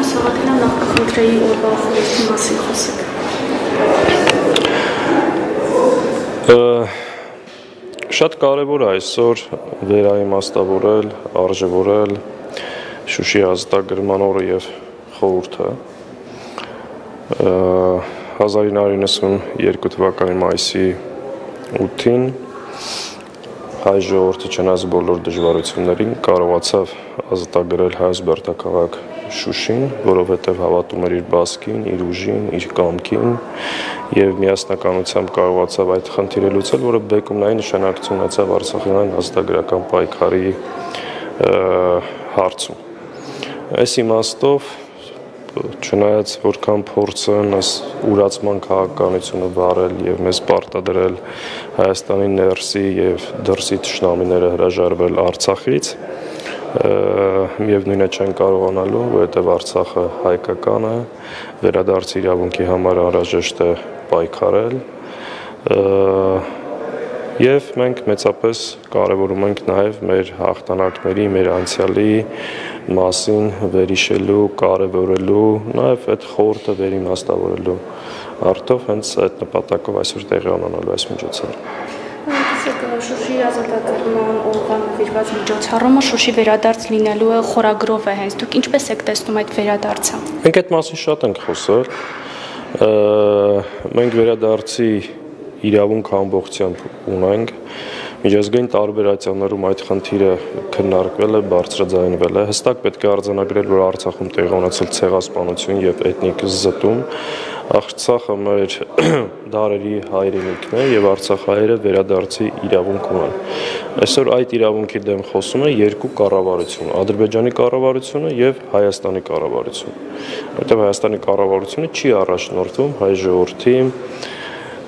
Սաղաթելյան նախքնդրեի օրվա խորհրդի մասին խոսեք։ Շատ կարևոր է այսօր վերաիմաստավորել, արժևորել Շուշի ազատագրման օրը եւ խորհուրդը։ 1992 թվականի մայիսի 8-ին հայ ժողովուրդը չնայած բոլոր դժվարություններին կարողացավ ազատագրել հայոց բերդաքաղաք Շուշին, որովհետև հավատում էր իր բասկին, իր ուժին, իր կամքին եւ միասնականությամբ կարողացավ այդ խնդիրը լուծել, որը բեկումնային նշանակություն ունեցավ Արցախյան ազատագրական պայքարի հարցում։ Այս իմաստով չնայած որքան փորձեն այս ուրացման քաղաքականությունը վարել եւ մեզ պարտադրել Հայաստանի ներսի եւ դրսի թշնամիները հրաժարվել Արցախից, միևնույն է չեն կարողանալու, որովհետև Արցախը հայկական է, վերադարձի իրավունքի համար անհրաժեշտ է պայքարել, եւ մենք մեծապես կարևորում ենք նաեւ մեր հաղթանակների, մեր անցյալի մասին վերհիշելու, կարևորելու, նաեւ այդ խորհուրդը վերիմաստավորելու արդյոք հենց այդ նպատակով այսօր տեղի ունենալու այս միջոցառումը։ Շուշի ազատագրման օրվան նվիրված միջոցառումը Շուշի վերադարձ լինելու խորագրով է հենց։ Դուք ինչպես եք տեսնում այդ վերադարձը։ Մենք այդ մասին շատ ենք խոսել։ Մենք վերադարձի իրավունք ամբողջությամբ ունենք։ Միջազգային տարբերություններում այդ խնդիրը քննարկվել է, բարձրաձայնվել է։ Հստակ պետք է արձանագրել, որ Արցախում տեղի ունեցել ցեղասպանություն եւ էթնիկ զտում։ Արցախը մեր դարերի հայրենիքն է եւ արցախահայերը վերադարձի իրավունք ունեն։ Այսօր այդ իրավունքի դեմ խոսում է երկու կառավարություն՝ Ադրբեջանի կառավարությունը եւ Հայաստանի կառավարությունը։ Որտեղ Հայաստանի կառավարությունը չի առաջնորդվում հայ ժողովրդի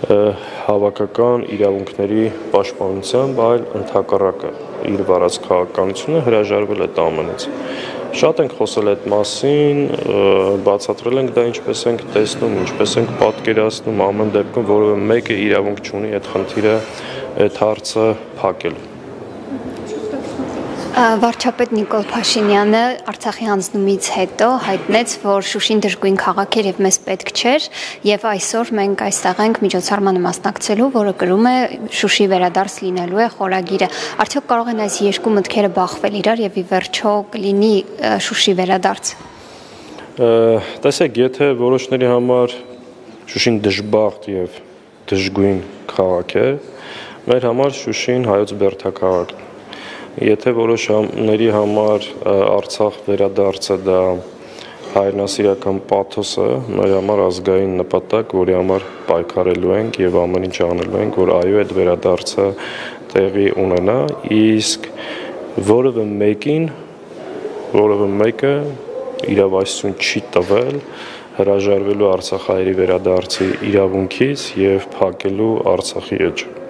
հավաքական իրավունքների պաշտպանությամբ, այլ ընդհակառակը իր վարած քաղաքականությունը հրաժարվել է ամենից։ Շատ ենք խոսել այդ մասին, բացատրել ենք դա ինչպես ենք տեսնում, ինչպես ենք պատկերացնում, ամեն դեպքում որևէ մեկը իրավունք չունի այդ խնդիրը, այդ հարցը փակելու։ Վարչապետ Նիկոլ Փաշինյանը Արցախի հանձնումից հետո հայտնեց, որ Շուշին դժգույն քաղաք էր եւ մեզ պետք չէր, եւ այսօր մենք այստեղ ենք միջոցառմանը մասնակցելու, որը կրում է Շուշի վերադարձ լինելու է խորագիրը։ Արդյոք կարող են այս երկու մտքերը բախվել իրար եւ ի վերջո կլինի Շուշի վերադարձ։ Տեսեք, եթե որոշների համար Շուշին դժբախտ եւ դժգույն քաղաք է, մեր համար Շուշին հայոց բերդաքաղաքն է։ Եթե որոշների համար Արցախ վերադարձը դա հայրենասիրական պաթոս է, մեր համար ազգային նպատակ, որի համար պայքարելու ենք եւ ամեն ինչ անելու ենք, որ այո այդ վերադարձը տեղի ունենա, իսկ որևէ մեկը իրավասություն չի տվել հրաժարվելու Արցախահայերի վերադարձի իրավունքից եւ փակելու Արցախի էջը։